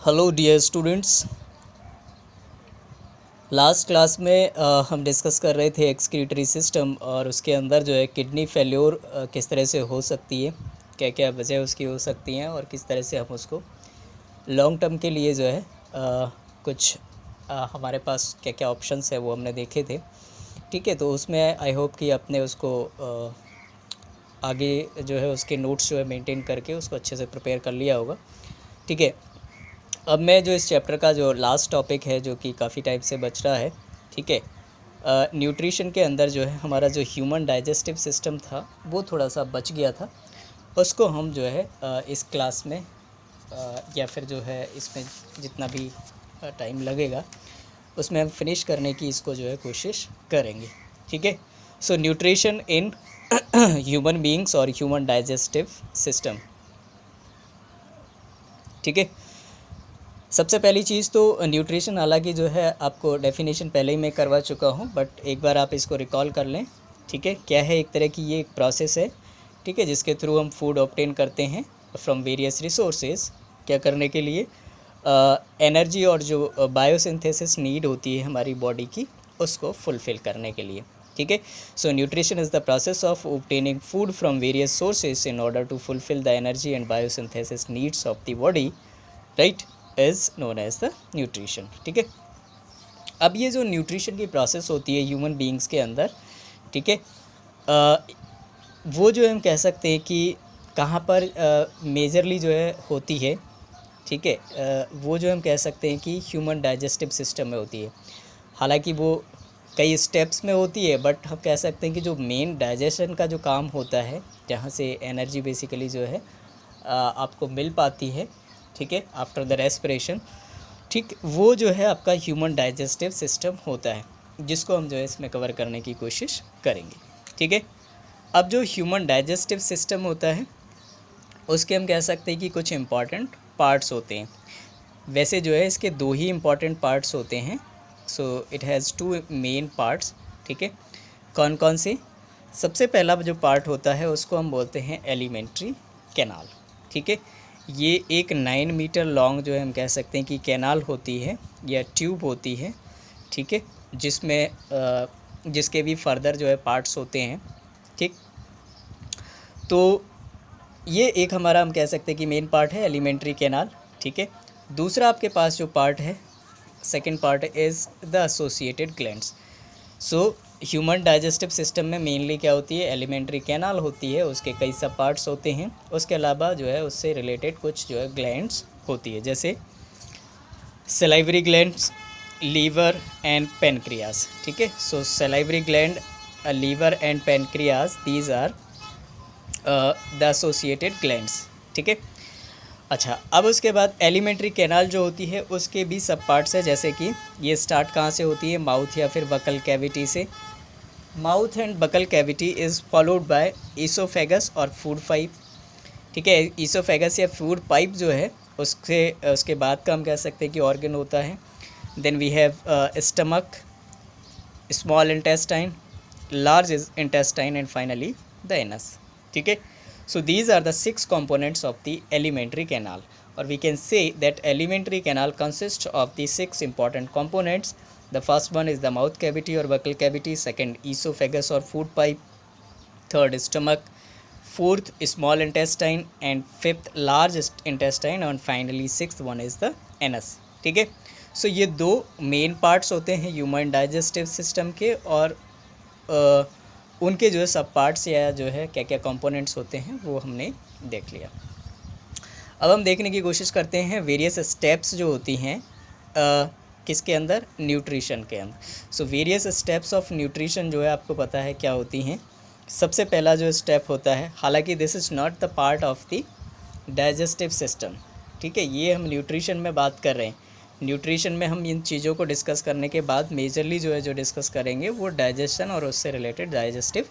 Hello dear students. Last class में हम discuss कर रहे थे एक्सक्रीटरी सिस्टम और उसके अंदर जो है किडनी फेल्योर किस तरह से हो सकती है, क्या क्या वजह उसकी हो सकती हैं और किस तरह से हम उसको लॉन्ग टर्म के लिए जो है कुछ हमारे पास क्या क्या ऑप्शंस है वो हमने देखे थे। ठीक है, तो उसमें आई होप कि आपने उसको आगे जो है उसके नोट्स जो है मेंटेन करके उसको अच्छे से प्रिपेयर कर लिया होगा। ठीक है, अब मैं जो इस चैप्टर का जो लास्ट टॉपिक है जो कि काफ़ी टाइम से बच रहा है, ठीक है, न्यूट्रिशन के अंदर जो है हमारा जो ह्यूमन डाइजेस्टिव सिस्टम था वो थोड़ा सा बच गया था। उसको हम जो है इस क्लास में या फिर जो है इसमें जितना भी टाइम लगेगा उसमें हम फिनिश करने की इसको जो है कोशिश करेंगे। ठीक है, so nutrition in human beings और ह्यूमन डाइजेस्टिव सिस्टम। ठीक है, सबसे पहली चीज़ तो न्यूट्रिशन, हालांकि जो है आपको डेफिनेशन पहले ही मैं करवा चुका हूँ, बट एक बार आप इसको रिकॉल कर लें। ठीक है, क्या है, एक तरह की ये एक प्रोसेस है, ठीक है, जिसके थ्रू हम फूड ऑब्टेन करते हैं फ्रॉम वेरियस रिसोर्सेज। क्या करने के लिए? एनर्जी और जो बायोसिंथेसिस नीड होती है हमारी बॉडी की, उसको फुलफ़िल करने के लिए। ठीक है, so nutrition is the process of obtaining food from various sources in order to fulfil the energy and biosynthesis needs of the body, right, is known as the nutrition. ठीक है, अब ये जो न्यूट्रिशन की प्रोसेस होती है human beings के अंदर, ठीक है, वो जो हम कह सकते हैं कि कहाँ पर मेजरली जो है होती है। ठीक है, वो जो हम कह सकते हैं कि ह्यूमन डाइजेस्टिव सिस्टम में होती है। हालांकि वो कई स्टेप्स में होती है, बट हम कह सकते हैं कि जो मेन डाइजेशन का जो काम होता है, जहाँ से एनर्जी बेसिकली जो है आपको मिल पाती है, ठीक है, आफ्टर द रेस्पिरेशन, ठीक, वो जो है आपका ह्यूमन डाइजेस्टिव सिस्टम होता है, जिसको हम जो है इसमें कवर करने की कोशिश करेंगे। ठीक है, अब जो ह्यूमन डाइजेस्टिव सिस्टम होता है उसके हम कह सकते हैं कि कुछ इम्पॉर्टेंट पार्ट्स होते हैं। वैसे जो है इसके दो ही इम्पॉर्टेंट पार्ट्स होते हैं, so it has two main parts. ठीक है, कौन कौन से? सबसे पहला जो पार्ट होता है उसको हम बोलते हैं एलिमेंट्री कैनाल। ठीक है, ये एक 9 मीटर लॉन्ग जो है हम कह सकते हैं कि कैनाल होती है या ट्यूब होती है। ठीक है, जिसमें जिसके भी फर्दर जो है पार्ट्स होते हैं। ठीक, तो ये एक हमारा हम कह सकते हैं कि मेन पार्ट है एलिमेंट्री कैनाल। ठीक है, दूसरा आपके पास जो पार्ट है, second part is the associated glands. So human digestive system में मेनली क्या होती है? एलिमेंट्री कैनाल होती है, उसके कई सब पार्ट्स होते हैं। उसके अलावा जो है उससे रिलेटेड कुछ जो है ग्लैंड्स होती है, जैसे salivary glands, liver and pancreas. ठीक है, so salivary gland, liver and pancreas, these are the associated glands. ठीक है, अच्छा, अब उसके बाद एलिमेंट्री कैनाल जो होती है उसके भी सब पार्ट्स है, जैसे कि ये स्टार्ट कहाँ से होती है? माउथ या फिर बकल कैविटी से। Mouth and buccal cavity is followed by oesophagus और फूड पाइप। ठीक है, ईसोफेगस या फूड पाइप जो है उसके बाद का हम कह सकते हैं कि ऑर्गन होता है। Then we have stomach, small intestine, large intestine and finally the anus. ठीक है, so these are the 6 components of the alimentary canal, or we can say that alimentary canal consists of the 6 important components. The first one is the mouth cavity or buccal cavity, second esophagus or food pipe, third stomach, fourth small intestine, and fifth large intestine, and finally sixth one is the anus. ठीक है, सो ये दो main parts होते हैं human digestive system के, और उनके जो है सब पार्ट्स या जो है क्या क्या कंपोनेंट्स होते हैं वो हमने देख लिया। अब हम देखने की कोशिश करते हैं वेरियस स्टेप्स जो होती हैं किसके अंदर? न्यूट्रिशन के अंदर। So various steps of nutrition जो है आपको पता है क्या होती हैं। सबसे पहला जो स्टेप होता है, हालांकि this is not the part of the digestive system. ठीक है, ये हम न्यूट्रिशन में बात कर रहे हैं। न्यूट्रिशन में हम इन चीज़ों को डिस्कस करने के बाद मेजरली जो है जो डिस्कस करेंगे वो डाइजेशन और उससे रिलेटेड डाइजेस्टिव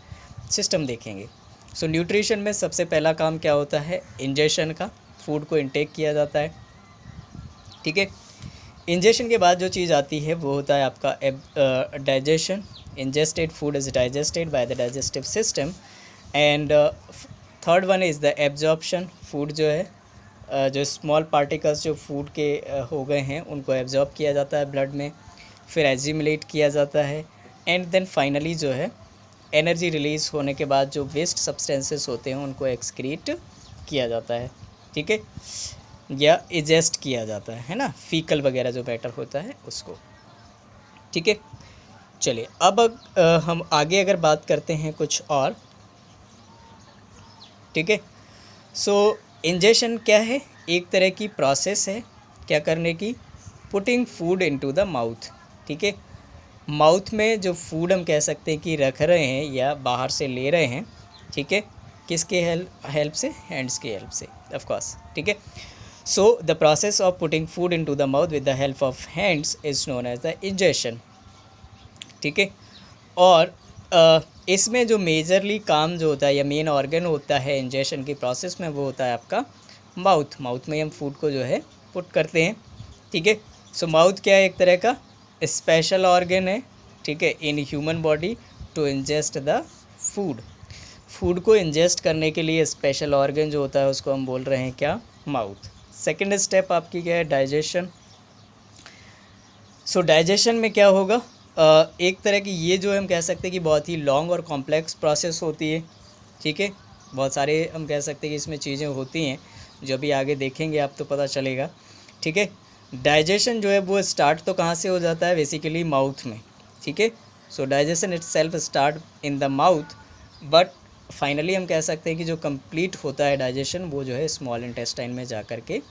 सिस्टम देखेंगे। सो न्यूट्रिशन में सबसे पहला काम क्या होता है? इंजेशन का, फूड को इंटेक किया जाता है। ठीक है, इंजेशन के बाद जो चीज़ आती है वो होता है आपका digestion. Ingested food is digested by the digestive system, and third one is the absorption. Food जो है जो स्मॉल पार्टिकल्स जो फूड के हो गए हैं उनको एब्जॉर्ब किया जाता है ब्लड में, फिर एजिमुलेट किया जाता है, एंड देन फाइनली जो है एनर्जी रिलीज़ होने के बाद जो वेस्ट सब्सटेंसेस होते हैं उनको एक्सक्रीट किया जाता है, ठीक है, या इजेस्ट किया जाता है ना, फीकल वगैरह जो मैटर होता है उसको, ठीक है। चलिए अब हम आगे अगर बात करते हैं कुछ और, ठीक है। सो इंजेशन क्या है, एक तरह की प्रोसेस है क्या करने की, putting food into the mouth, ठीक है। माउथ में जो फूड हम कह सकते हैं कि रख रहे हैं या बाहर से ले रहे हैं, ठीक है, किसके हेल्प से, हैंड्स की हेल्प से ऑफ कोर्स, ठीक है। So the process of putting food into the mouth with the help of hands is known as the ingestion, ठीक है। और इसमें जो मेजरली काम जो होता है या मेन ऑर्गन होता है इंजेशन की प्रोसेस में, वो होता है आपका माउथ। माउथ में हम फूड को जो है पुट करते हैं, ठीक है। सो माउथ क्या है, एक तरह का स्पेशल ऑर्गन है, ठीक है, in human body to ingest the food. Food को इंजेस्ट करने के लिए स्पेशल ऑर्गन जो होता है उसको हम बोल रहे हैं क्या, माउथ। सेकेंड स्टेप आपकी क्या है, डाइजेशन। सो डाइजेशन में क्या होगा, एक तरह की ये जो हम कह सकते हैं कि बहुत ही लॉन्ग और कॉम्प्लेक्स प्रोसेस होती है, ठीक है। बहुत सारे हम कह सकते हैं कि इसमें चीज़ें होती हैं जो भी आगे देखेंगे आप तो पता चलेगा, ठीक है। डाइजेशन जो है वो स्टार्ट तो कहाँ से हो जाता है, बेसिकली माउथ में, ठीक है। सो digestion it self start in the mouth, but finally हम कह सकते हैं कि जो कंप्लीट होता है डाइजेशन वो जो है स्मॉल इंटेस्टाइन में जा कर के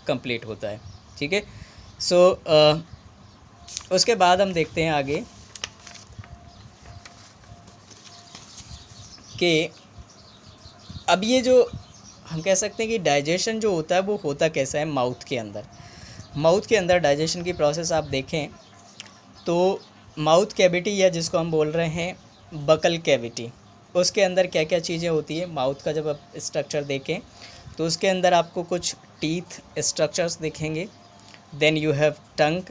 कंप्लीट होता है, ठीक है। सो उसके बाद हम देखते हैं आगे कि अब ये जो हम कह सकते हैं कि डाइजेशन जो होता है वो होता कैसा है माउथ के अंदर। माउथ के अंदर डाइजेशन की प्रोसेस आप देखें तो माउथ कैविटी या जिसको हम बोल रहे हैं बकल कैविटी, उसके अंदर क्या क्या चीज़ें होती है। माउथ का जब आप स्ट्रक्चर देखें तो उसके अंदर आपको कुछ टीथ स्ट्रक्चर्स दिखेंगे, then you have tongue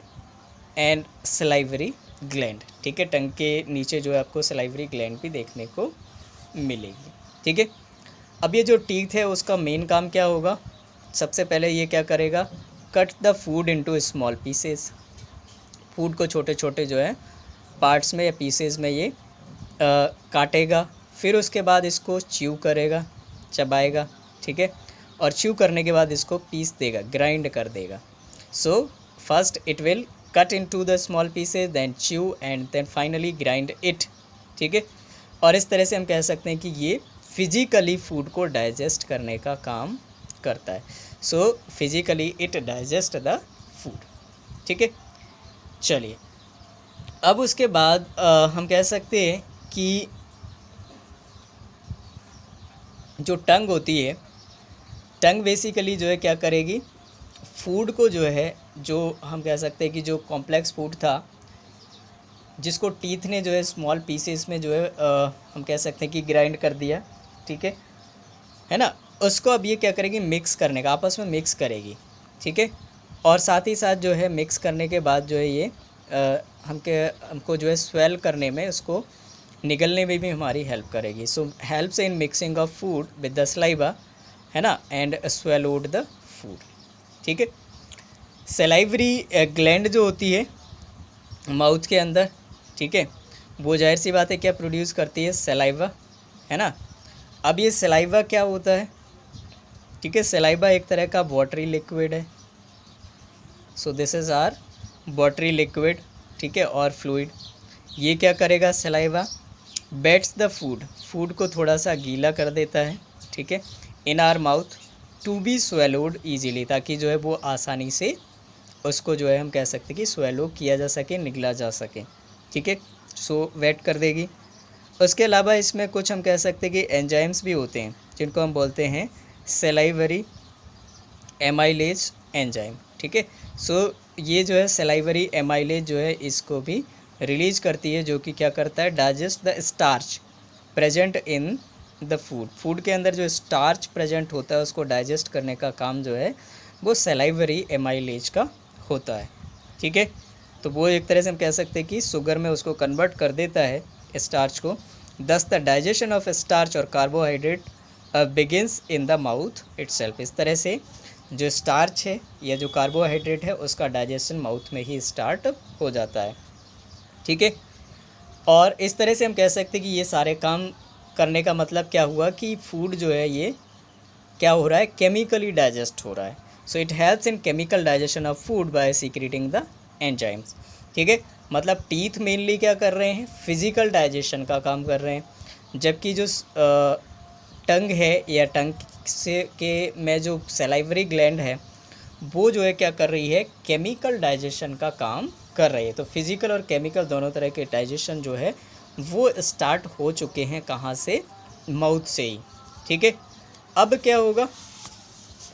and salivary gland, ठीक है। टंग के नीचे जो है आपको सलाइवरी ग्लैंड भी देखने को मिलेगी, ठीक है। अब ये जो टीथ है उसका मेन काम क्या होगा, सबसे पहले ये क्या करेगा, cut the food into small pieces. Food को छोटे छोटे जो है पार्ट्स में या पीसेस में ये काटेगा, फिर उसके बाद इसको च्यू करेगा, चबाएगा, ठीक है। और च्यू करने के बाद इसको पीस देगा, ग्राइंड कर देगा। So first it will cut into the small pieces, then chew and then finally grind it, ठीक है। और इस तरह से हम कह सकते हैं कि ये फिजिकली फूड को डाइजेस्ट करने का काम करता है। So physically it digest the food, ठीक है। चलिए अब उसके बाद हम कह सकते हैं कि जो टंग होती है, टंग बेसिकली जो है क्या करेगी, फूड को जो है, जो हम कह सकते हैं कि जो कॉम्प्लेक्स फूड था जिसको टीथ ने जो है स्मॉल पीसेस में जो है हम कह सकते हैं कि ग्राइंड कर दिया, ठीक है ना, उसको अब ये क्या करेगी, मिक्स करने का, आपस में मिक्स करेगी, ठीक है। और साथ ही साथ जो है मिक्स करने के बाद जो है ये हमको जो है स्वेल करने में, उसको निगलने में भी हमारी हेल्प करेगी। So helps in mixing of food with the saliva, है ना, एंड स्वेलोड द फूड, ठीक है। सलाइवरी ग्लैंड जो होती है माउथ के अंदर, ठीक है, वो जाहिर सी बात है क्या प्रोड्यूस करती है, सलाइवा, है ना। अब ये सलाइवा क्या होता है, ठीक है, सलाइवा एक तरह का वाटरी लिक्विड है। So this is are watery liquid, ठीक है, और फ्लूइड। ये क्या करेगा, saliva wets the food, food को थोड़ा सा गीला कर देता है, ठीक है, in our mouth to be swallowed easily, ताकि जो है वो आसानी से उसको जो है हम कह सकते हैं कि स्वेलो किया जा सके, निगला जा सके, ठीक है। सो वेट कर देगी। उसके अलावा इसमें कुछ हम कह सकते हैं कि एंजाइम्स भी होते हैं जिनको हम बोलते हैं सलाइवरी एमाइलेज एंजाइम, ठीक है। सो ये जो है सलाइवरी एमाइलेज जो है इसको भी रिलीज करती है, जो कि क्या करता है, digest the starch present in the food. Food के अंदर जो स्टार्च प्रेजेंट होता है उसको डाइजेस्ट करने का काम जो है वो सलाइवरी एमाइलेज का होता है, ठीक है। तो वो एक तरह से हम कह सकते हैं कि शुगर में उसको कन्वर्ट कर देता है स्टार्च को। दस द डाइजेशन ऑफ स्टार्च और carbohydrate begins in the mouth itself. इस तरह से जो स्टार्च है या जो कार्बोहाइड्रेट है उसका डाइजेशन माउथ में ही स्टार्ट हो जाता है, ठीक है। और इस तरह से हम कह सकते हैं कि ये सारे काम करने का मतलब क्या हुआ कि फूड जो है ये क्या हो रहा है, केमिकली डाइजेस्ट हो रहा है। So it helps in chemical digestion of food by secreting the enzymes, ठीक है। मतलब टीथ मेनली क्या कर रहे हैं, फिजिकल डाइजेशन का काम कर रहे हैं, जबकि जो टंग है या टंग से के में जो सलाइवरी ग्लैंड है वो जो है क्या कर रही है, केमिकल डाइजेशन का काम कर रही है। तो फिजिकल और केमिकल दोनों तरह के डाइजेशन जो है वो स्टार्ट हो चुके हैं, कहाँ से, माउथ से ही, ठीक है। अब क्या होगा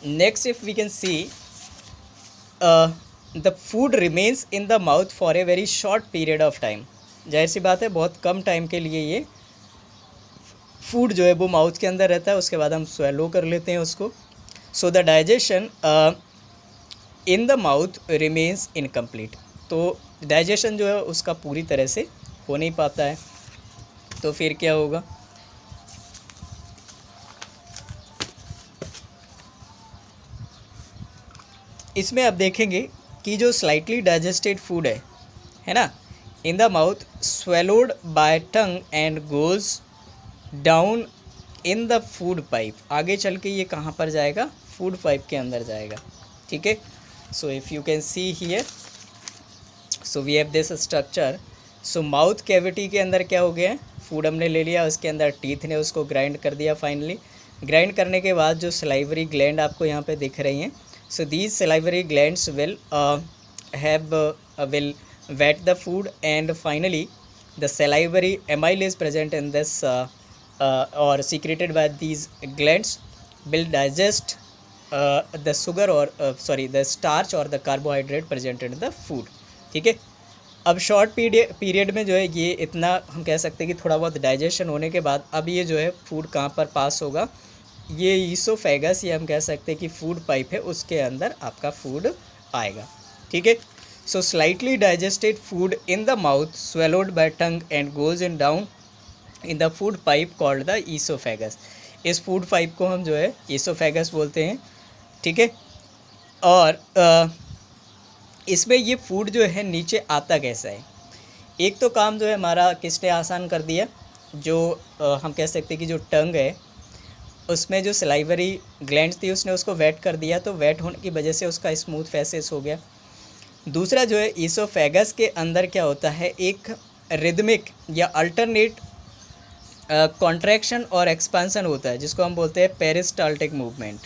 next, if we can see the food remains in the mouth for a very short period of time. जाहिर सी बात है बहुत कम टाइम के लिए ये फूड जो है वो माउथ के अंदर रहता है, उसके बाद हम स्वेलो कर लेते हैं उसको। So the digestion in the mouth remains incomplete. तो डाइजेशन जो है उसका पूरी तरह से हो नहीं पाता है। तो फिर क्या होगा, इसमें आप देखेंगे कि जो स्लाइटली डाइजेस्टेड फूड है ना, in the mouth swallowed by tongue and goes down in the food pipe. आगे चल के ये कहाँ पर जाएगा, फूड पाइप के अंदर जाएगा, ठीक है। So if you can see here, so we have this structure. So mouth cavity के अंदर क्या हो गया है, फूड हमने ले लिया, उसके अंदर टीथ ने उसको ग्राइंड कर दिया फाइनली। ग्राइंड करने के बाद जो सलाइवरी ग्लैंड आपको यहाँ पे दिख रही हैं, so these salivary glands will will wet the food, and finally the salivary amyle is present in this or secreted by these glands will digest the sugar or the starch or the carbohydrate present in the food, ठीक है। अब short period में जो है ये इतना हम कह सकते हैं कि थोड़ा बहुत डाइजेशन होने के बाद अब ये जो है फूड कहाँ पर पास होगा, ये ईसोफेगस, ये हम कह सकते हैं कि फूड पाइप है, उसके अंदर आपका फूड आएगा, ठीक है। So slightly digested food in the mouth swallowed by tongue and goes in down in the food pipe called the oesophagus. इस फूड पाइप को हम जो है ईसोफेगस बोलते हैं, ठीक है। और इसमें ये फूड जो है नीचे आता कैसा है, एक तो काम जो है हमारा किसने आसान कर दिया, जो हम कह सकते हैं कि जो टंग है उसमें जो सलाइवरी ग्लैंड्स थी उसने उसको वेट कर दिया, तो वेट होने की वजह से उसका स्मूथ फैसेस हो गया। दूसरा जो है ईसोफेगस के अंदर क्या होता है, एक रिदमिक या अल्टरनेट कॉन्ट्रैक्शन और एक्सपेंशन होता है, जिसको हम बोलते हैं पेरिस्टाल्टिक मूवमेंट।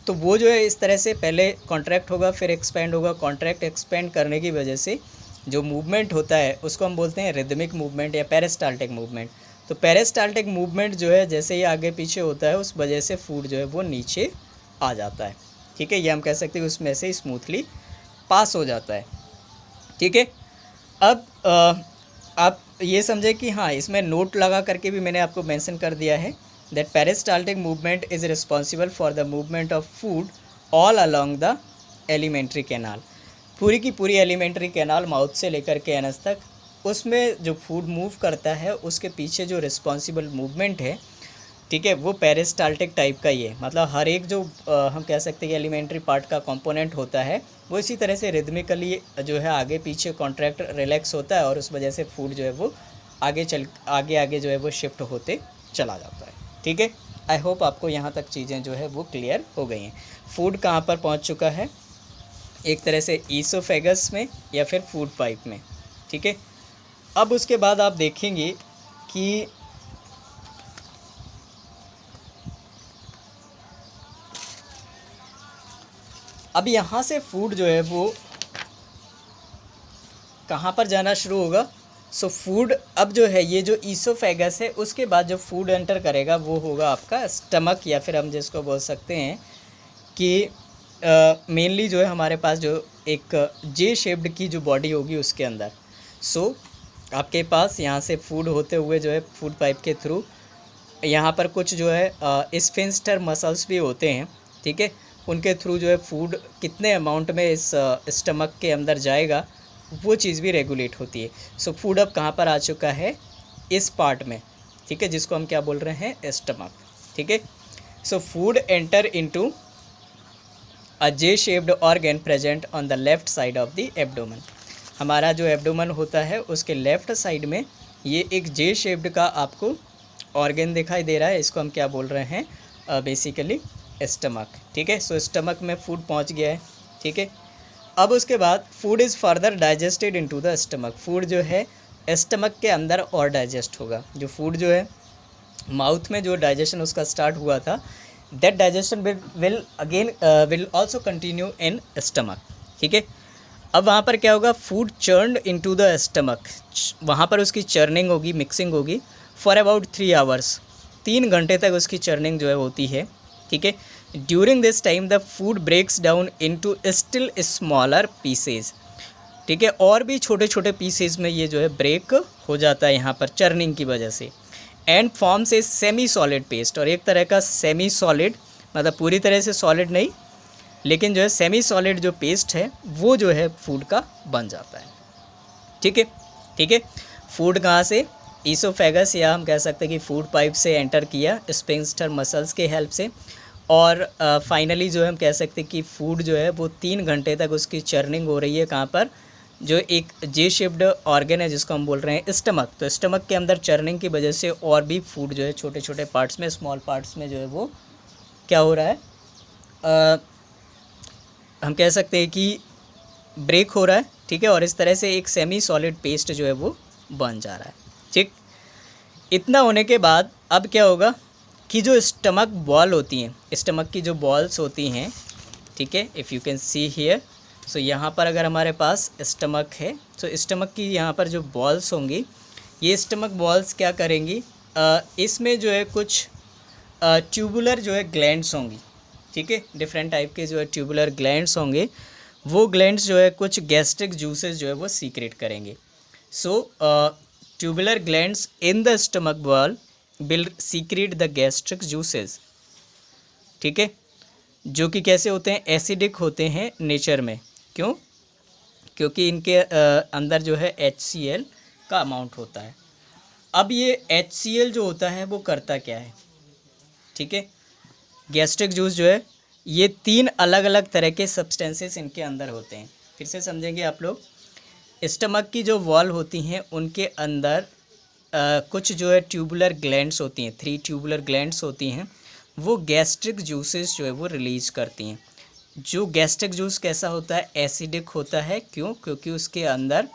तो वो जो है इस तरह से पहले कॉन्ट्रैक्ट होगा फिर एक्सपेंड होगा। कॉन्ट्रैक्ट एक्सपेंड करने की वजह से जो मूवमेंट होता है उसको हम बोलते हैं रिदमिक मूवमेंट या पेरिस्टाल्टिक मूवमेंट। तो पेरिस्टाल्टिक मूवमेंट जो है जैसे ही आगे पीछे होता है उस वजह से फूड जो है वो नीचे आ जाता है, ठीक है। ये हम कह सकते हैं उसमें से स्मूथली पास हो जाता है, ठीक है। अब आप ये समझे कि हाँ, इसमें नोट लगा करके भी मैंने आपको मेंशन कर दिया है that peristaltic movement is responsible for the movement of food all along the alimentary canal. पूरी की पूरी एलिमेंट्री कैनाल माउथ से लेकर के एनस तक, उसमें जो फूड मूव करता है उसके पीछे जो रिस्पॉन्सिबल मूवमेंट है, ठीक है, वो पेरिस्टाल्टिक टाइप का ही है। मतलब हर एक जो हम कह सकते हैं कि एलिमेंट्री पार्ट का कंपोनेंट होता है वो इसी तरह से रिदमिकली जो है आगे पीछे कॉन्ट्रैक्ट रिलैक्स होता है और उस वजह से फूड जो है वो आगे जो है वो शिफ्ट होते चला जाता है, ठीक है। आई होप आपको यहाँ तक चीज़ें जो है वो क्लियर हो गई हैं। फूड कहाँ पर पहुँच चुका है, एक तरह से ईसोफेगस में या फिर फूड पाइप में, ठीक है। अब उसके बाद आप देखेंगे कि अब यहाँ से फूड जो है वो कहाँ पर जाना शुरू होगा। सो फूड अब जो है ये जो ईसोफेगस है उसके बाद जो फूड एंटर करेगा वो होगा आपका स्टमक, या फिर हम जिसको बोल सकते हैं कि मेनली जो है हमारे पास जो एक जे शेप्ड की जो बॉडी होगी उसके अंदर। सो आपके पास यहाँ से फूड होते हुए जो है फूड पाइप के थ्रू यहाँ पर कुछ जो है स्फिंक्टर मसल्स भी होते हैं, ठीक है। उनके थ्रू जो है फूड कितने अमाउंट में इस स्टमक के अंदर जाएगा वो चीज़ भी रेगुलेट होती है। सो फूड अब कहाँ पर आ चुका है, इस पार्ट में, ठीक है, जिसको हम क्या बोल रहे हैं, स्टमक, ठीक है। So food enter into a J shaped organ present on the left side of the abdomen. हमारा जो एब्डोमेन होता है उसके लेफ्ट साइड में ये एक जे शेप्ड का आपको ऑर्गन दिखाई दे रहा है, इसको हम क्या बोल रहे हैं, बेसिकली स्टमक। ठीक है, सो स्टमक में फूड पहुंच गया है। ठीक है, अब उसके बाद food is further digested into the stomach. Food जो है स्टमक के अंदर और डाइजेस्ट होगा। जो फूड जो है माउथ में जो डाइजेशन उसका स्टार्ट हुआ था, that digestion will also continue in stomach. ठीक है, अब वहाँ पर क्या होगा, food churned into the stomach, वहाँ पर उसकी चर्निंग होगी, मिक्सिंग होगी फॉर अबाउट 3 आवर्स, 3 घंटे तक उसकी चर्निंग जो है होती है। ठीक है, during this time the food breaks down into still smaller pieces. ठीक है, और भी छोटे छोटे पीसेज में ये जो है ब्रेक हो जाता है यहाँ पर चर्निंग की वजह से। And forms a semi solid paste, और एक तरह का सेमी सॉलिड, मतलब पूरी तरह से सॉलिड नहीं, लेकिन जो है सेमी सॉलिड जो पेस्ट है वो जो है फूड का बन जाता है। ठीक है, ठीक है, फूड कहाँ से, ईसोफेगस, या हम कह सकते हैं कि फूड पाइप से एंटर किया स्फिंक्टर मसल्स के हेल्प से, और फाइनली जो है हम कह सकते हैं कि फूड जो है वो 3 घंटे तक उसकी चर्निंग हो रही है। कहाँ पर, जो एक जे शेप्ड ऑर्गन है जिसको हम बोल रहे हैं स्टमक, तो स्टमक के अंदर चर्निंग की वजह से और भी फूड जो है छोटे छोटे पार्ट्स में, स्मॉल पार्ट्स में जो है वो क्या हो रहा है, हम कह सकते हैं कि ब्रेक हो रहा है। ठीक है, और इस तरह से एक सेमी सॉलिड पेस्ट जो है वो बन जा रहा है। ठीक, इतना होने के बाद अब क्या होगा कि जो स्टमक बॉल होती हैं, स्टमक की जो बॉल्स होती हैं, ठीक है, if you can see here, so यहाँ पर अगर हमारे पास स्टमक है, तो स्टमक की यहाँ पर जो बॉल्स होंगी, ये स्टमक बॉल्स क्या करेंगी, इसमें जो है कुछ ट्यूबुलर जो है ग्लैंड्स होंगी। ठीक है, डिफरेंट टाइप के जो है ट्यूबुलर ग्लैंड्स होंगे, वो ग्लैंड्स जो है कुछ गैस्ट्रिक जूसेस जो है वो सीक्रेट करेंगे। So tubular glands in the stomach wall will secrete the gastric juices. ठीक है, जो कि कैसे होते हैं, एसिडिक होते हैं नेचर में। क्यों, क्योंकि इनके अंदर जो है HCl का अमाउंट होता है। अब ये HCl जो होता है वो करता क्या है, ठीक है, गैस्ट्रिक जूस जो है, ये 3 अलग अलग तरह के सब्सटेंसेस इनके अंदर होते हैं। फिर से समझेंगे आप लोग, स्टमक की जो वॉल होती हैं उनके अंदर कुछ जो है ट्यूबुलर ग्लैंड्स होती हैं, 3 ट्यूबुलर ग्लैंड्स होती हैं, वो गैस्ट्रिक जूसेस जो है वो रिलीज़ करती हैं। जो गैस्ट्रिक जूस कैसा होता है, एसिडिक होता है। क्यों, क्योंकि उसके अंदर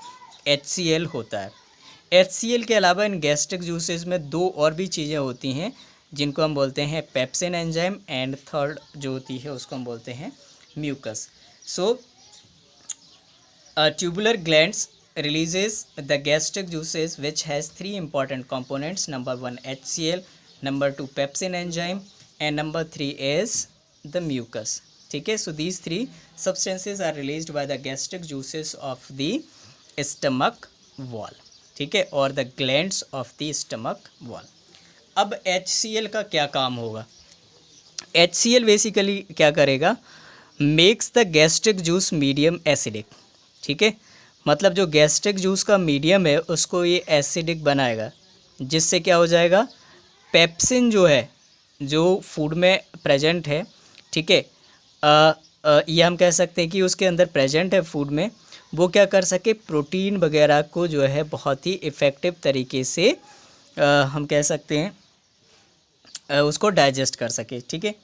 HCl होता है। HCl के अलावा इन गैस्ट्रिक जूसेस में 2 और भी चीज़ें होती हैं जिनको हम बोलते हैं पेप्सिन एंजाइम, एंड थर्ड जो होती है उसको हम बोलते हैं mucus. So tubular glands releases the gastric juices which has 3 important components. Number 1 HCl, number 2 pepsin enzyme, and number 3 is the mucus. ठीक है, so these 3 substances are released by the gastric juices of the stomach wall. ठीक है, और the glands of the stomach wall. अब HCl का क्या काम होगा, HCl बेसिकली क्या करेगा, makes the gastric juice medium acidic. ठीक है, मतलब जो गैस्ट्रिक जूस का मीडियम है उसको ये एसिडिक बनाएगा, जिससे क्या हो जाएगा, पेप्सिन जो है जो फूड में प्रेजेंट है, ठीक है, ये हम कह सकते हैं कि उसके अंदर प्रेजेंट है फूड में, वो क्या कर सके, प्रोटीन वगैरह को जो है बहुत ही इफ़ेक्टिव तरीके से हम कह सकते हैं उसको डाइजेस्ट कर सके। ठीक है,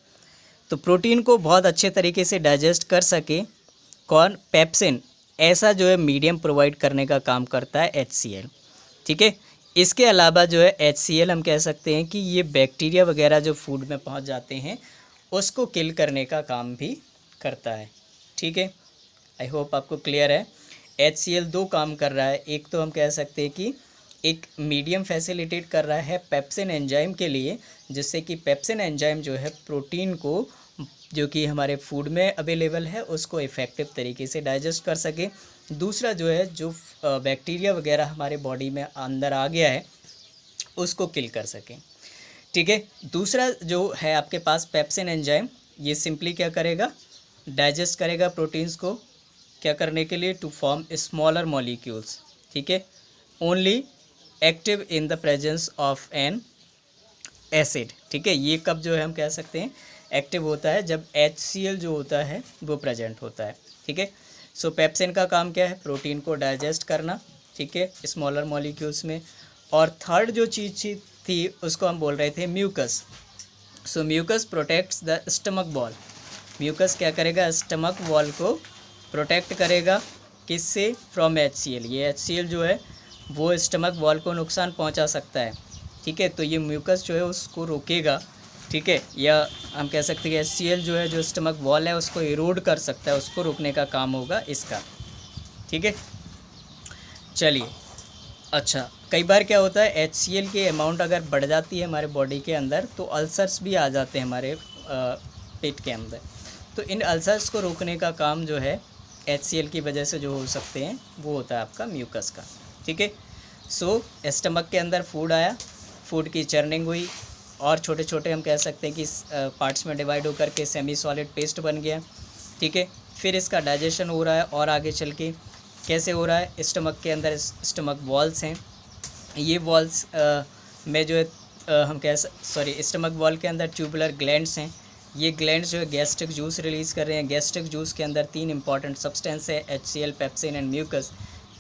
तो प्रोटीन को बहुत अच्छे तरीके से डाइजेस्ट कर सके कौन, पेप्सिन, ऐसा जो है मीडियम प्रोवाइड करने का काम करता है HCl। ठीक है, इसके अलावा जो है HCl हम कह सकते हैं कि ये बैक्टीरिया वगैरह जो फूड में पहुंच जाते हैं उसको किल करने का काम भी करता है। ठीक है, आई होप आपको क्लियर है। HCl 2 काम कर रहा है, एक तो हम कह सकते हैं कि एक मीडियम फैसिलिटेट कर रहा है पेप्सिन एंजाइम के लिए, जिससे कि पेप्सिन एंजाइम जो है प्रोटीन को जो कि हमारे फूड में अवेलेबल है उसको इफ़ेक्टिव तरीके से डाइजेस्ट कर सके। दूसरा जो है, जो बैक्टीरिया वगैरह हमारे बॉडी में अंदर आ गया है उसको किल कर सके। ठीक है, दूसरा जो है आपके पास पेप्सिन एंजाइम, ये सिंपली क्या करेगा, डाइजेस्ट करेगा प्रोटीन्स को, क्या करने के लिए, टू फॉर्म स्मॉलर मॉलिक्यूल्स। ठीक है, only active in the presence of N acid. ठीक है, ये कब जो है हम कह सकते हैं एक्टिव होता है, जब HCl जो होता है वो प्रेजेंट होता है। ठीक है, सो पेप्सिन का काम क्या है, प्रोटीन को डाइजेस्ट करना, ठीक है, स्मॉलर मॉलिक्यूल्स में। और थर्ड जो चीज़ थी उसको हम बोल रहे थे mucus. So mucus protects the stomach wall. Mucus क्या करेगा, स्टमक वॉल को प्रोटेक्ट करेगा, किससे, फ्रॉम HCl। ये HCl जो है वो स्टमक वॉल को नुकसान पहुंचा सकता है। ठीक है, तो ये म्यूकस जो है उसको रोकेगा। ठीक है, या हम कह सकते हैं HCl जो है जो स्टमक वॉल है उसको इरोड कर सकता है, उसको रोकने का काम होगा इसका। ठीक है, चलिए। अच्छा, कई बार क्या होता है HCl की अमाउंट अगर बढ़ जाती है हमारे बॉडी के अंदर तो अल्सर्स भी आ जाते हैं हमारे पेट के अंदर। तो इन अल्सर्स को रोकने का काम जो है HCl की वजह से जो हो सकते हैं वो होता है आपका म्यूकस का। ठीक है, सो स्टमक के अंदर फूड आया, फूड की चर्निंग हुई और छोटे छोटे हम कह सकते हैं कि पार्ट्स में डिवाइड होकर के सेमी सॉलिड पेस्ट बन गया। ठीक है, फिर इसका डाइजेशन हो रहा है और आगे चल के कैसे हो रहा है, स्टमक के अंदर स्टमक वॉल्स हैं, ये वॉल्स में जो है हम कह स्टमक वॉल के अंदर ट्यूबुलर ग्लैंड्स हैं। ये ग्लैंड्स जो है गैस्ट्रिक जूस रिलीज़ कर रहे हैं। गैस्ट्रिक जूस के अंदर 3 इंपॉर्टेंट सब्सटेंस है, HCl, pepsin and mucus.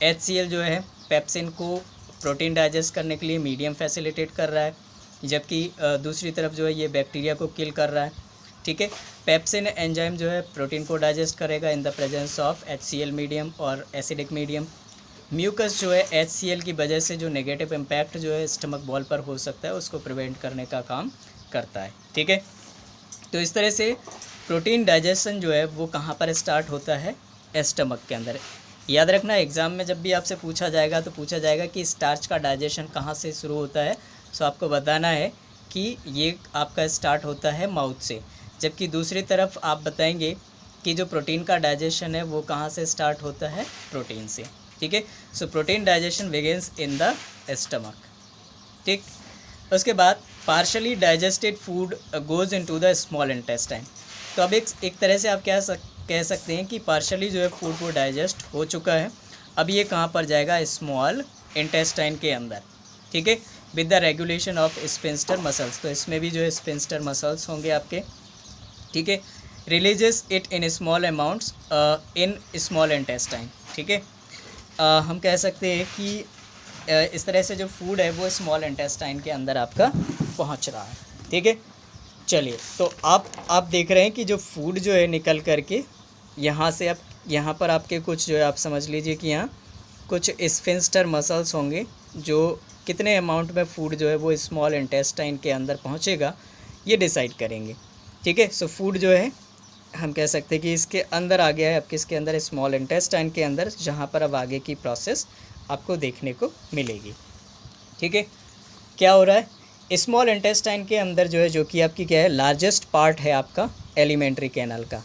HCl जो है पेप्सिन को प्रोटीन डाइजेस्ट करने के लिए मीडियम फैसिलिटेट कर रहा है, जबकि दूसरी तरफ जो है ये बैक्टीरिया को किल कर रहा है। ठीक है, पेप्सिन एंजाइम जो है प्रोटीन को डाइजेस्ट करेगा इन the presence of HCl medium और एसिडिक मीडियम। म्यूकस जो है HCl की वजह से जो नेगेटिव इम्पैक्ट जो है स्टमक वॉल पर हो सकता है उसको प्रिवेंट करने का काम करता है। ठीक है, तो इस तरह से प्रोटीन डाइजेशन जो है वो कहाँ पर स्टार्ट होता है, स्टमक के अंदर। याद रखना, एग्ज़ाम में जब भी आपसे पूछा जाएगा तो पूछा जाएगा कि स्टार्च का डाइजेशन कहाँ से शुरू होता है। सो आपको बताना है कि ये आपका स्टार्ट होता है माउथ से, जबकि दूसरी तरफ आप बताएंगे कि जो प्रोटीन का डाइजेशन है वो कहाँ से स्टार्ट होता है, प्रोटीन से। ठीक है, so protein digestion begins in the stomach. ठीक, उसके बाद partially digested food goes into the small intestine. तो अब एक तरह से आप कह सकते हैं कि पार्शली जो है फूड वो डाइजेस्ट हो चुका है, अब ये कहाँ पर जाएगा, स्मॉल इंटेस्टाइन के अंदर। ठीक है, with the regulation of sphincter muscles. तो इसमें भी जो है स्पिंस्टर मसल्स होंगे आपके। ठीक है, releases it in small amounts in small intestine. ठीक है, हम कह सकते हैं कि इस तरह से जो फूड है वो स्मॉल इंटेस्टाइन के अंदर आपका पहुंच रहा है। ठीक है, चलिए, तो आप देख रहे हैं कि जो फूड जो है निकल करके यहाँ से अब यहाँ पर आपके कुछ जो है आप समझ लीजिए कि यहाँ कुछ स्फिंक्टर मसल्स होंगे जो कितने अमाउंट में फूड जो है वो स्मॉल इंटेस्टाइन के अंदर पहुँचेगा ये डिसाइड करेंगे। ठीक है, सो फूड जो है हम कह सकते हैं कि इसके अंदर आ गया है, अब किसके अंदर, स्मॉल इंटेस्टाइन के अंदर, जहाँ पर अब आगे की प्रोसेस आपको देखने को मिलेगी। ठीक है, क्या हो रहा है, स्मॉल इंटेस्टाइन के अंदर जो है, जो कि आपकी क्या है, लार्जेस्ट पार्ट है आपका एलिमेंट्री कैनाल का।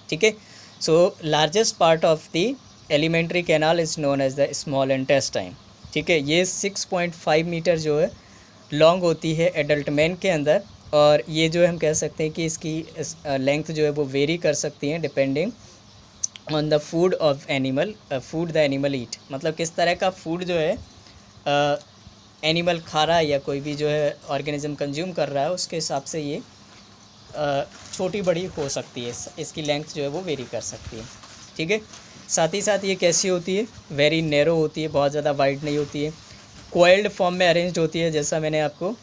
ठीक है, so largest part of the alimentary canal is known as the small intestine. ठीक है, ये 6.5 मीटर जो है लॉन्ग होती है एडल्ट मैन के अंदर, और ये जो है हम कह सकते हैं कि इसकी लेंथ जो है वो वेरी कर सकती है depending on the food of animal, food the animal eat. मतलब किस तरह का फूड जो है एनिमल खा रहा है या कोई भी जो है ऑर्गेनिज्म कंज्यूम कर रहा है, उसके हिसाब से ये छोटी बड़ी हो सकती है, इसकी लेंथ जो है वो वेरी कर सकती है। ठीक है, साथ ही साथ ये कैसी होती है, वेरी नैरो होती है, बहुत ज़्यादा वाइड नहीं होती है, कॉइल्ड फॉर्म में अरेंज्ड होती है, जैसा मैंने आपको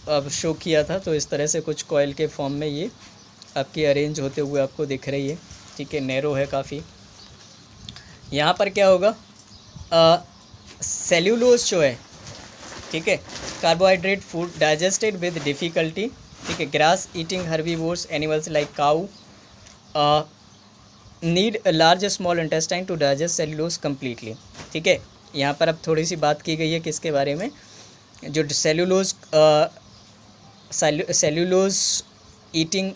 अब शो किया था। तो इस तरह से कुछ कॉइल के फॉर्म में ये आपकी अरेंज होते हुए आपको दिख रही है। ठीक है, नैरो है काफ़ी। यहाँ पर क्या होगा, सेल्यूलोज जो है, ठीक है, carbohydrate food digested with difficulty. ठीक है, grass eating herbivores animals like cow need large small intestine to digest cellulose completely. ठीक है, यहाँ पर अब थोड़ी सी बात की गई है किसके बारे में, जो सेल्यूलोज ईटिंग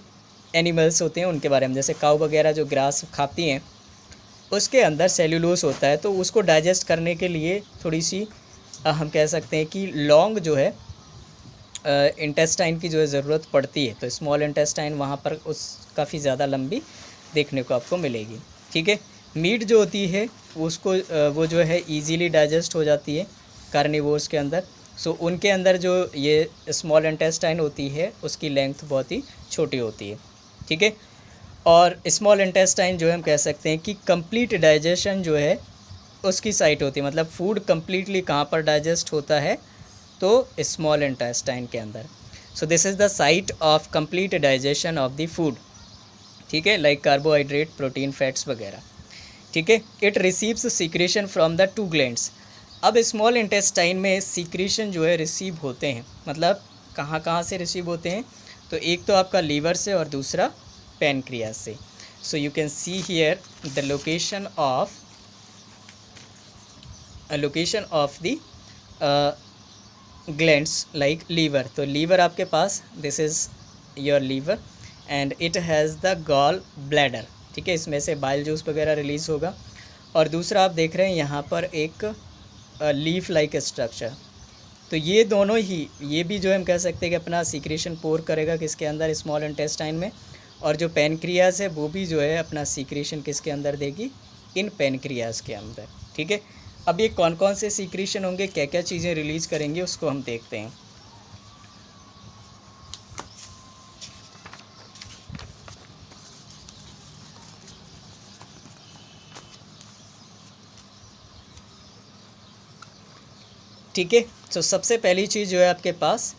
एनिमल्स होते हैं उनके बारे में। जैसे काऊ वगैरह जो ग्रास खाती हैं उसके अंदर सेल्यूलोज होता है, तो उसको डाइजेस्ट करने के लिए थोड़ी सी हम कह सकते हैं कि लॉन्ग जो है इंटेस्टाइन की जो है ज़रूरत पड़ती है। तो स्मॉल इंटेस्टाइन वहाँ पर उस काफ़ी ज़्यादा लंबी देखने को आपको मिलेगी। ठीक है, मीट जो होती है उसको वो जो है इजीली डाइजेस्ट हो जाती है कार्निवोर्स के अंदर, सो उनके अंदर जो ये स्मॉल इंटेस्टाइन होती है उसकी लेंथ बहुत ही छोटी होती है, ठीक है। और स्मॉल इंटेस्टाइन जो है हम कह सकते हैं कि कंप्लीट डाइजेशन जो है उसकी साइट होती है, मतलब फूड कम्प्लीटली कहाँ पर डाइजेस्ट होता है, तो स्मॉल इंटेस्टाइन के अंदर। सो this is the site of complete digestion of the food, ठीक है, लाइक कार्बोहाइड्रेट, प्रोटीन, फैट्स वगैरह, ठीक है। It receives secretion from the 2 glands. अब स्मॉल इंटेस्टाइन में सीक्रेशन जो है रिसीव होते हैं, मतलब कहाँ कहाँ से रिसीव होते हैं, तो एक तो आपका लीवर से और दूसरा पैनक्रियास से। So you can see here the location of the glands like liver. तो लीवर आपके पास, this is your liver and it has the gall bladder, ठीक है, इसमें से बाइल जूस वगैरह रिलीज़ होगा। और दूसरा आप देख रहे हैं यहाँ पर एक लीफ लाइक स्ट्रक्चर। तो ये दोनों ही, ये भी जो है हम कह सकते हैं कि अपना सीक्रेशन पोर करेगा किसके अंदर, स्मॉल इंटेस्टाइन में। और जो पैनक्रियास है वो भी जो है अपना सीक्रेशन किसके अंदर देगी, इन पैनक्रियास के अंदर, ठीक है। अब ये कौन कौन से सीक्रेशन होंगे, क्या क्या चीज़ें रिलीज़ करेंगे, उसको हम देखते हैं। ठीक है, तो सबसे पहली चीज़ जो है आपके पास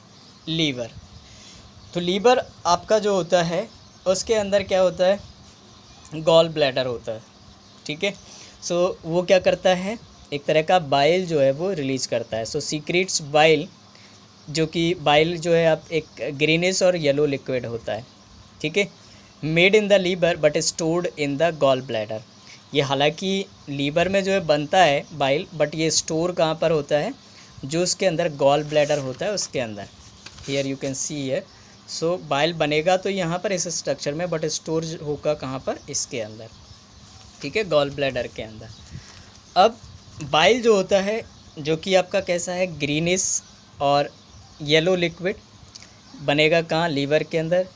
लीवर। तो लीवर आपका जो होता है उसके अंदर क्या होता है, गॉल ब्लैडर होता है, ठीक है। सो वो क्या करता है, एक तरह का बाइल जो है वो रिलीज़ करता है। सो सीक्रेट्स बाइल, जो कि बाइल जो है आप एक ग्रीनिश और येलो लिक्विड होता है, ठीक है, made in the liver but stored in the gall bladder. ये हालांकि लीवर में जो है बनता है बाइल, बट ये स्टोर कहाँ पर होता है, जो उसके अंदर गॉल ब्लैडर होता है उसके अंदर। Here you can see here. So bile बनेगा तो यहाँ पर इस स्ट्रक्चर में, बट स्टोर होगा कहाँ पर, इसके अंदर, ठीक है, गॉल ब्लैडर के अंदर। अब बाइल जो होता है, जो कि आपका कैसा है, ग्रीनिश और येलो लिक्विड, बनेगा कहाँ, लीवर के अंदर।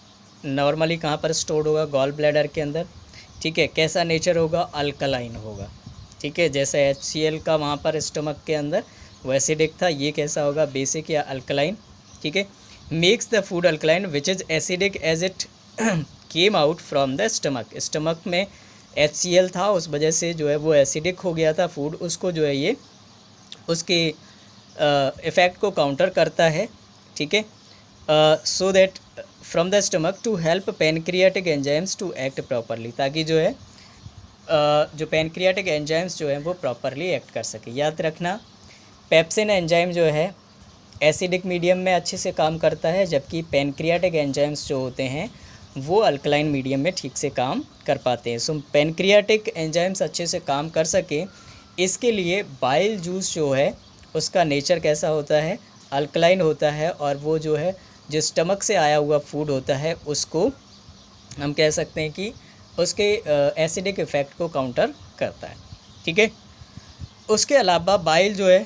नॉर्मली कहाँ पर स्टोर्ड होगा, गॉल ब्लैडर के अंदर, ठीक है। कैसा नेचर होगा, अल्कलाइन होगा, ठीक है, जैसे HCl का वहाँ पर स्टमक के अंदर वो एसिडिक था, ये कैसा होगा, बेसिक या अल्कलाइन, ठीक है। Makes the food alkaline which is acidic as it came out from the stomach. Stomach में HCl था, उस वजह से जो है वो एसिडिक हो गया था फूड, उसको जो है ये उसके इफ़ेक्ट को काउंटर करता है, ठीक है। So that from the stomach to help pancreatic enzymes to act properly, ताकि जो है जो पैनक्रियाटिक एंजाइम्स जो हैं वो प्रॉपरली एक्ट कर सके। याद रखना, पेप्सिन एंजाइम जो है एसिडिक मीडियम में अच्छे से काम करता है, जबकि पैनक्रियाटिक एंजाइम्स जो होते हैं वो अल्कलाइन मीडियम में ठीक से काम कर पाते हैं। सो पैनक्रियाटिक एंजाइम्स अच्छे से काम कर सके, इसके लिए बाइल जूस जो है उसका नेचर कैसा होता है, अल्कलाइन होता है, और वो जो है जो स्टमक से आया हुआ फूड होता है उसको हम कह सकते हैं कि उसके एसिडिक इफ़ेक्ट को काउंटर करता है, ठीक है। उसके अलावा बाइल जो है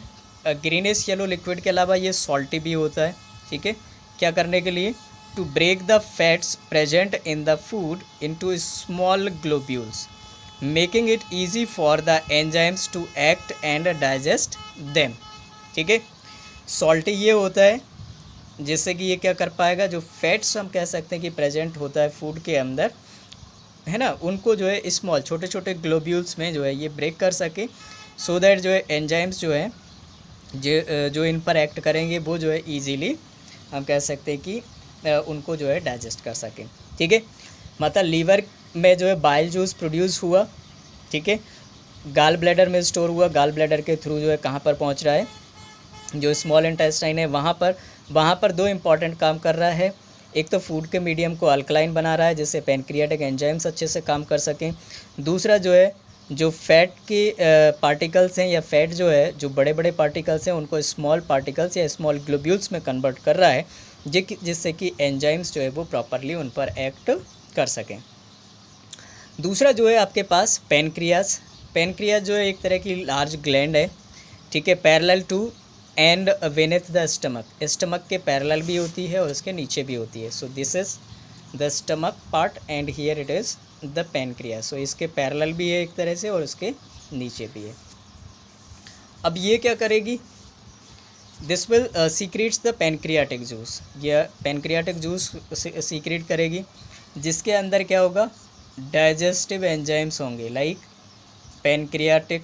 ग्रीनिश येलो लिक्विड के अलावा ये सॉल्टी भी होता है, ठीक है। क्या करने के लिए, to break the fats present in the food into small globules, making it easy for the enzymes to act and digest them, ठीक है। सॉल्टी ये होता है जिससे कि ये क्या कर पाएगा, जो फैट्स हम कह सकते हैं कि प्रेजेंट होता है फूड के अंदर, है ना, उनको जो है स्मॉल छोटे छोटे ग्लोब्यूल्स में जो है ये ब्रेक कर सके, सो दैट जो है एंजाइम्स जो है जो इन पर एक्ट करेंगे वो जो है इजीली हम कह सकते हैं कि उनको जो है डाइजेस्ट कर सकें, ठीक है। मतलब लीवर में जो है बाइल जूस प्रोड्यूस हुआ, ठीक है, गाल ब्लैडर में स्टोर हुआ, गाल ब्लैडर के थ्रू जो है कहाँ पर पहुँच रहा है, जो स्मॉल इंटेस्टाइन है वहाँ पर 2 इम्पॉर्टेंट काम कर रहा है। एक तो फूड के मीडियम को अल्कलाइन बना रहा है जिससे पैनक्रियाटिक एंजाइम्स अच्छे से काम कर सकें। दूसरा जो है जो फैट के पार्टिकल्स हैं, या फैट जो है जो बड़े बड़े पार्टिकल्स हैं उनको स्मॉल पार्टिकल्स या स्मॉल ग्लोब्यूल्स में कन्वर्ट कर रहा है, जिससे कि एंजाइम्स जो है वो प्रॉपरली उन पर एक्ट कर सकें। दूसरा जो है आपके पास पैनक्रियास जो है एक तरह की लार्ज ग्लैंड है, ठीक है, parallel to and beneath the stomach के पैरेलल भी होती है और उसके नीचे भी होती है। So this is the stomach part and here it is the pancreas. So इसके पैरेलल भी है एक तरह से और उसके नीचे भी है। अब ये क्या करेगी, this will secrets the pancreatic juice, यह पेनक्रियाटिक जूस सीक्रेट करेगी, जिसके अंदर क्या होगा, डाइजेस्टिव एंजाइम्स होंगे like pancreatic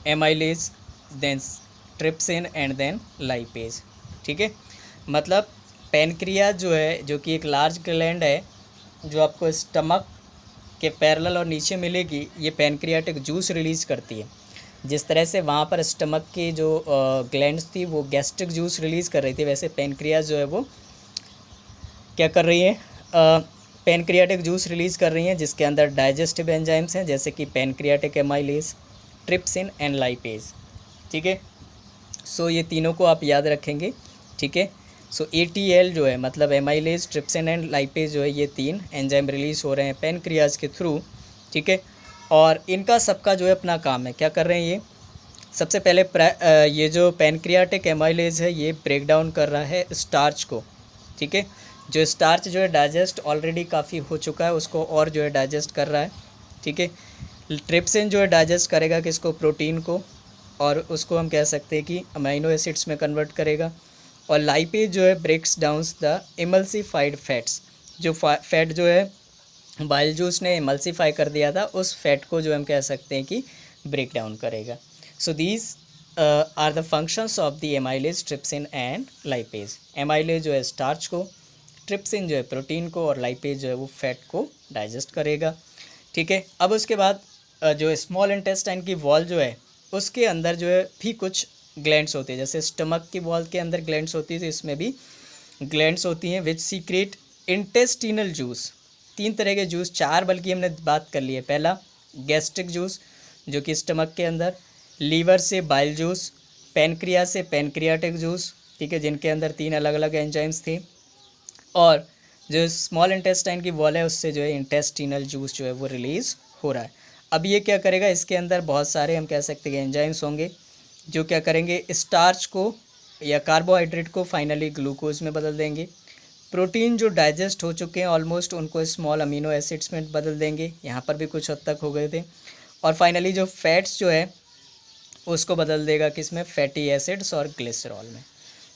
amylase, then trypsin and then lipase. ठीक है, मतलब पेनक्रिया जो है, जो कि एक लार्ज ग्लैंड है जो आपको स्टमक के पैरेलल और नीचे मिलेगी, ये पेनक्रियाटिक जूस रिलीज़ करती है। जिस तरह से वहाँ पर स्टमक की जो ग्लैंड्स थी वो गैस्ट्रिक जूस रिलीज़ कर रही थी, वैसे पेनक्रियाज जो है वो क्या कर रही है, पेनक्रियाटिक जूस रिलीज़ कर रही हैं, जिसके अंदर डाइजेस्टिव एंजाइम्स हैं जैसे कि pancreatic amylase, trypsin and lipase. ठीक है, सो ये तीनों को आप याद रखेंगे। ठीक है, सो ATL जो है मतलब एमाइलेज, ट्रिप्सिन एंड लाइपेज जो है, ये तीन एंजाइम रिलीज़ हो रहे हैं पेनक्रियाज के थ्रू। ठीक है, और इनका सबका जो है अपना काम है, क्या कर रहे हैं ये, सबसे पहले ये जो पेनक्रियाटिक एमाइलेज है ये ब्रेक डाउन कर रहा है स्टार्च को। ठीक है, जो स्टार्च जो है डाइजेस्ट ऑलरेडी काफ़ी हो चुका है उसको और जो है डाइजेस्ट कर रहा है। ठीक है, ट्रिप्सिन जो है डाइजेस्ट करेगा किसको, प्रोटीन को, और उसको हम कह सकते हैं कि अमीनो एसिड्स में कन्वर्ट करेगा। और लाइपेज जो है breaks downs the emulsified fats, जो फैट जो है बाइल जूस ने इमल्सिफाई कर दिया था, उस फैट को जो हम कह सकते हैं कि ब्रेक डाउन करेगा। So these are the functions of the amylase, trypsin and lipase. Amylase जो है स्टार्च को, ट्रिप्सिन जो है प्रोटीन को, और लाइपेज जो है वो फैट को डाइजेस्ट करेगा। ठीक है, अब उसके बाद जो स्मॉल इंटेस्टाइन की वॉल जो है उसके अंदर जो है भी कुछ ग्लैंड्स होती है, जैसे स्टमक की वॉल के अंदर ग्लैंड्स होती है, तो इसमें भी ग्लैंड्स होती हैं विच सीक्रेट इंटेस्टिनल जूस। तीन तरह के जूस, चार बल्कि हमने बात कर ली है। पहला गैस्ट्रिक जूस जो कि स्टमक के अंदर, लीवर से बाइल जूस, पेनक्रिया से पेनक्रियाटिक जूस, ठीक है, जिनके अंदर तीन अलग अलग एंजाइम्स थे, और जो स्मॉल इंटेस्टाइन की वॉल है उससे जो है इंटेस्टिनल जूस जो है वो रिलीज़ हो रहा है। अब ये क्या करेगा, इसके अंदर बहुत सारे हम कह सकते हैं एंजाइम्स होंगे जो क्या करेंगे, स्टार्च को या कार्बोहाइड्रेट को फाइनली ग्लूकोज में बदल देंगे। प्रोटीन जो डाइजेस्ट हो चुके हैं ऑलमोस्ट, उनको स्मॉल अमीनो एसिड्स में बदल देंगे, यहाँ पर भी कुछ हद तक हो गए थे। और फाइनली जो फैट्स जो है उसको बदल देगा किस में, फैटी एसिड्स और ग्लिसरॉल में।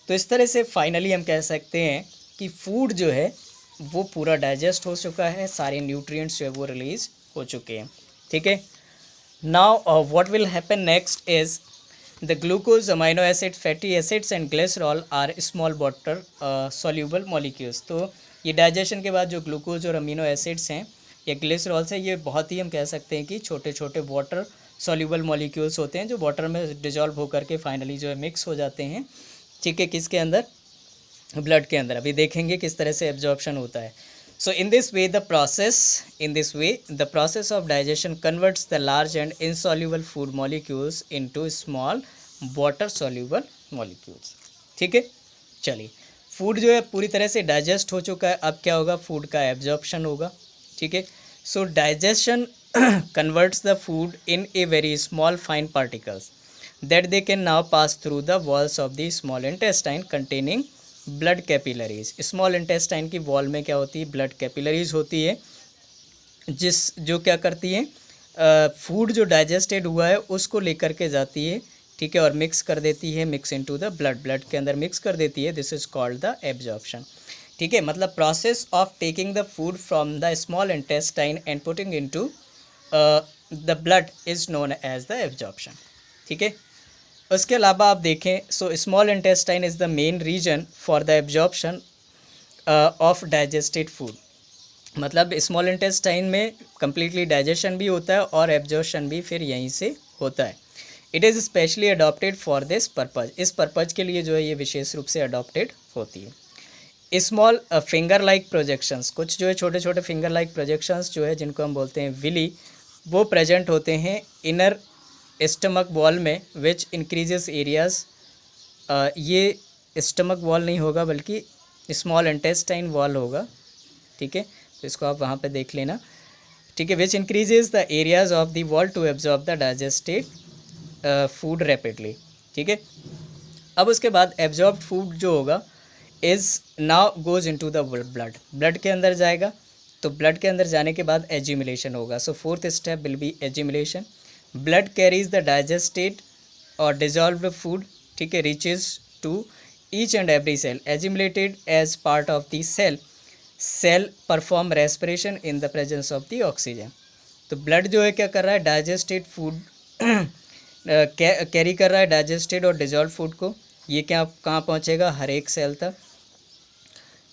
तो इस तरह से फाइनली हम कह सकते हैं कि फूड जो है वो पूरा डाइजेस्ट हो चुका है, सारे न्यूट्रिएंट्स जो है वो रिलीज़ हो चुके हैं। ठीक है, now what will happen next is the glucose, amino acid, fatty acids and glycerol are small water soluble molecules. तो ये डाइजेशन के बाद जो ग्लूकोज और अमीनो एसिड्स हैं या ग्लिसरॉल्स हैं, ये बहुत ही हम कह सकते हैं कि छोटे छोटे वाटर सॉल्यूबल मॉलिक्यूल्स होते हैं जो वाटर में डिजॉल्व होकर के फाइनली जो है मिक्स हो जाते हैं। ठीक है, किसके अंदर, ब्लड के अंदर। अभी देखेंगे किस तरह से एब्जॉर्प्शन होता है। So in this way the process of digestion converts the large and insoluble food molecules into small water soluble molecules। ठीक है, चलिए, फूड जो है पूरी तरह से डाइजेस्ट हो चुका है, अब क्या होगा, फूड का एब्जॉर्प्शन होगा। ठीक है, सो digestion converts the food in a very small fine particles that they can now pass through the walls of the small intestine containing blood capillaries. Small intestine की वॉल में क्या होती है, ब्लड कैपिलरीज होती है, जो क्या करती है, फूड जो डाइजेस्टेड हुआ है उसको लेकर के जाती है। ठीक है, और मिक्स कर देती है, mix into the blood, blood के अंदर मिक्स कर देती है। This is called the absorption. ठीक है, मतलब process of taking the food from the small intestine and putting into the blood is known as the absorption. ठीक है, उसके अलावा आप देखें, so small intestine is the main region for the absorption of digested food. मतलब small intestine में completely digestion भी होता है और एब्जॉर्प्शन भी फिर यहीं से होता है। It is specially adopted for this purpose, इस पर्पज़ के लिए जो है ये विशेष रूप से अडॉप्टेड होती है। स्मॉल फिंगर लाइक प्रोजेक्शंस, कुछ जो है छोटे छोटे फिंगर लाइक प्रोजेक्शंस जो है जिनको हम बोलते हैं विली, वो प्रेजेंट होते हैं इनर स्टमक वॉल में, विच इंक्रीजेस एरियाज। ये स्टमक वॉल नहीं होगा बल्कि स्मॉल इंटेस्टाइन वॉल होगा। ठीक है, तो इसको आप वहाँ पे देख लेना। ठीक है, which increases the areas of the wall to absorb the digested food rapidly. ठीक है, अब उसके बाद एब्जॉर्ब फूड जो होगा is now goes into the blood, blood के अंदर जाएगा। तो ब्लड के अंदर जाने के बाद एज्यूमुलेशन होगा। So fourth step will be assimilation. Blood carries the digested और डिजॉल्व्ड फूड ठीक है, reaches to each and every cell assimilated as part of the cell perform respiration in the presence of the oxygen. तो blood जो है क्या कर रहा है, डाइजेस्टेड फूड कैरी कर रहा है, डाइजेस्टेड और डिजॉल्व फूड को। ये क्या कहाँ पहुँचेगा, हर एक सेल तक,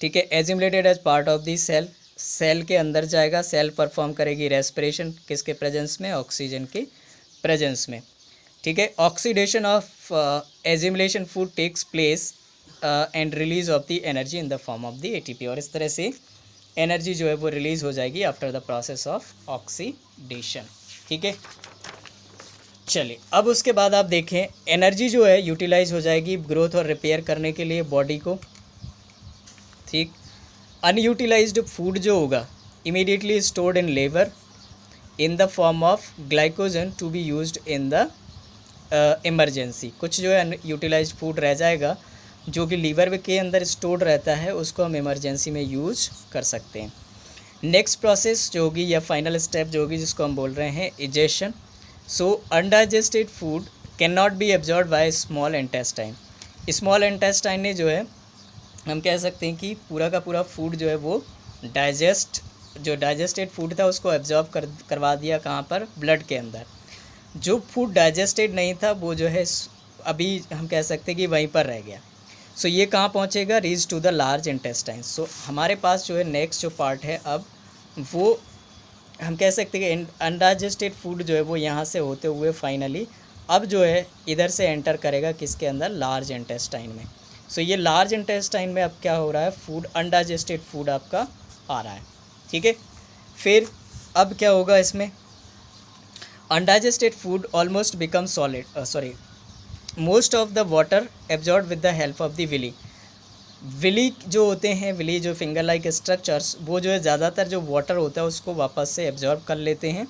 ठीक है। Assimilated as part of the cell के अंदर जाएगा, सेल परफॉर्म करेगी रेस्पिरेशन किसके प्रेजेंस में, ऑक्सीजन के प्रेजेंस में, ठीक है। Oxidation of assimilation food takes place and release of the energy in the form of the ATP, और इस तरह से एनर्जी जो है वो रिलीज हो जाएगी after the process of oxidation, ठीक है। चलिए अब उसके बाद आप देखें, एनर्जी जो है यूटिलाइज हो जाएगी ग्रोथ और रिपेयर करने के लिए बॉडी को, ठीक। अनयूटिलाइज्ड फूड जो होगा immediately stored in liver in the form of glycogen to be used in the emergency. कुछ जो है अनयूटिलाइज्ड फूड रह जाएगा जो कि लीवर के अंदर स्टोर्ड रहता है, उसको हम इमरजेंसी में यूज कर सकते हैं। नेक्स्ट प्रोसेस जो होगी या फाइनल स्टेप जो होगी जिसको हम बोल रहे हैं egestion. So undigested food can not be absorb by small intestine. Small intestine ने जो है हम कह सकते हैं कि पूरा का पूरा फूड जो है वो जो डाइजेस्टेड फूड था उसको एब्जॉर्ब करवा दिया कहाँ पर, ब्लड के अंदर। जो फूड डाइजेस्टेड नहीं था वो जो है अभी हम कह सकते हैं कि वहीं पर रह गया। सो ये कहाँ पहुँचेगा, reach to the large intestine. So हमारे पास जो है नेक्स्ट जो पार्ट है अब वो हम कह सकते हैं कि अनडाइजेस्टेड फूड जो है वो यहाँ से होते हुए फाइनली अब जो है इधर से एंटर करेगा किसके अंदर, लार्ज इंटेस्टाइन में। सो ये लार्ज इंटेस्टाइन में अब क्या हो रहा है, फूड अनडाइजेस्टेड फूड आपका आ रहा है, ठीक है। फिर अब क्या होगा इसमें, undigested food almost become solid most of the water absorb with the help of the villi जो होते हैं, विली जो फिंगर लाइक स्ट्रक्चर्स, वो जो है ज़्यादातर जो वाटर होता है उसको वापस से एब्जॉर्ब कर लेते हैं,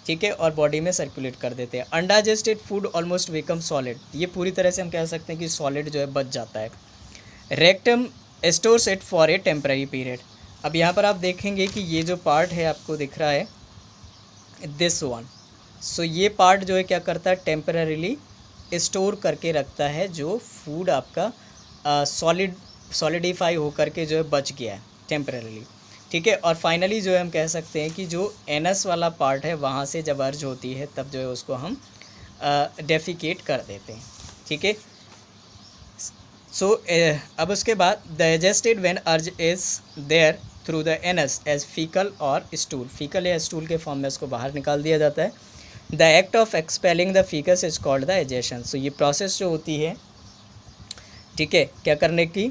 ठीक है, और बॉडी में सर्कुलेट कर देते हैं। Undigested food almost become solid, ये पूरी तरह से हम कह सकते हैं कि सॉलिड जो है बच जाता है। Rectum stores it for a temporary period. अब यहाँ पर आप देखेंगे कि ये जो पार्ट है आपको दिख रहा है दिस वन, सो ये पार्ट जो है क्या करता है, टेम्पररीली स्टोर करके रखता है जो फूड आपका सॉलिडिफाई होकर के जो है बच गया है टेम्पररीली, ठीक है। और फाइनली जो है हम कह सकते हैं कि जो एनस वाला पार्ट है वहाँ से जब अर्ज होती है तब जो है उसको हम डेफिकेट कर देते हैं, ठीक है। सो अब उसके बाद digested when urge is there through the anus as faecal और स्टूल, फीकल या स्टूल के फॉर्म में उसको बाहर निकाल दिया जाता है। The act of expelling the faeces is called the egestion. So ये प्रोसेस जो होती है, ठीक है, क्या करने की,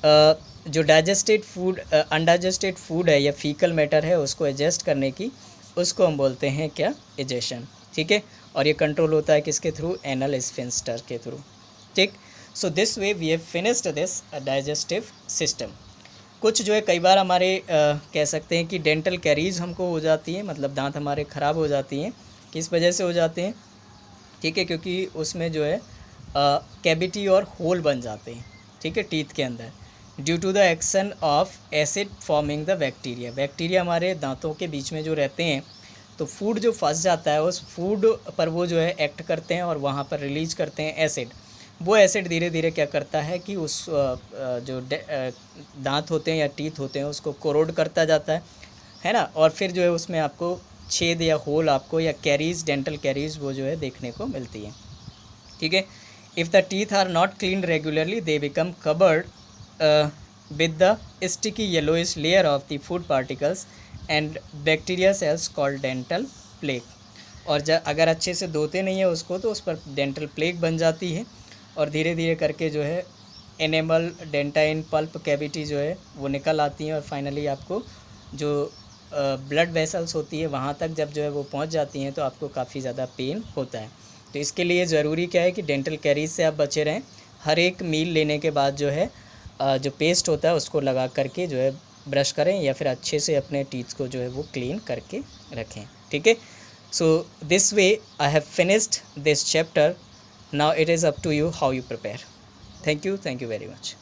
जो डाइजेस्टेड फूड अनडाइजेस्टेड फूड है या फीकल मैटर है उसको एडजस्ट करने की, उसको हम बोलते हैं क्या, एजेशन, ठीक है। और ये कंट्रोल होता है किसके थ्रू, एनल स्फिंक्टर के थ्रू, ठीक। So this way we have finished this digestive system. कुछ जो है कई बार हमारे कह सकते हैं कि डेंटल कैरीज हमको हो जाती है, मतलब दांत हमारे ख़राब हो जाती हैं। किस वजह से हो जाते हैं, ठीक है, क्योंकि उसमें जो है कैविटी और होल बन जाते हैं, ठीक है, टीथ के अंदर, due to the action of acid forming the bacteria. Bacteria हमारे दांतों के बीच में जो रहते हैं, तो फूड जो फंस जाता है उस फूड पर वो जो है एक्ट करते हैं और वहाँ पर रिलीज करते हैं एसिड। वो एसिड धीरे धीरे क्या करता है कि उस जो दांत होते हैं या टीथ होते हैं उसको कोरोड करता जाता है ना, और फिर जो है उसमें आपको छेद या होल आपको या कैरीज, डेंटल कैरीज वो जो है देखने को मिलती है, ठीक है। If the teeth are not clean regularly they become covered with the sticky yellowish layer of the food particles and bacteria cells called dental plaque। और अगर अच्छे से धोते नहीं है उसको तो उस पर डेंटल प्लेक बन जाती है और धीरे धीरे करके जो है एनेमल, डेंटाइन, पल्प कैविटी जो है वो निकल आती हैं और फाइनली आपको जो ब्लड वेसल्स होती है वहाँ तक जब जो है वो पहुँच जाती हैं तो आपको काफ़ी ज़्यादा पेन होता है। तो इसके लिए ज़रूरी क्या है कि डेंटल कैरीज से आप बचे रहें। हर एक मील लेने के बाद जो है जो पेस्ट होता है उसको लगा करके जो है ब्रश करें या फिर अच्छे से अपने टीथ को जो है वो क्लीन करके रखें, ठीक है। So this way I have finished this chapter. Now it is up to you how you prepare. Thank you very much.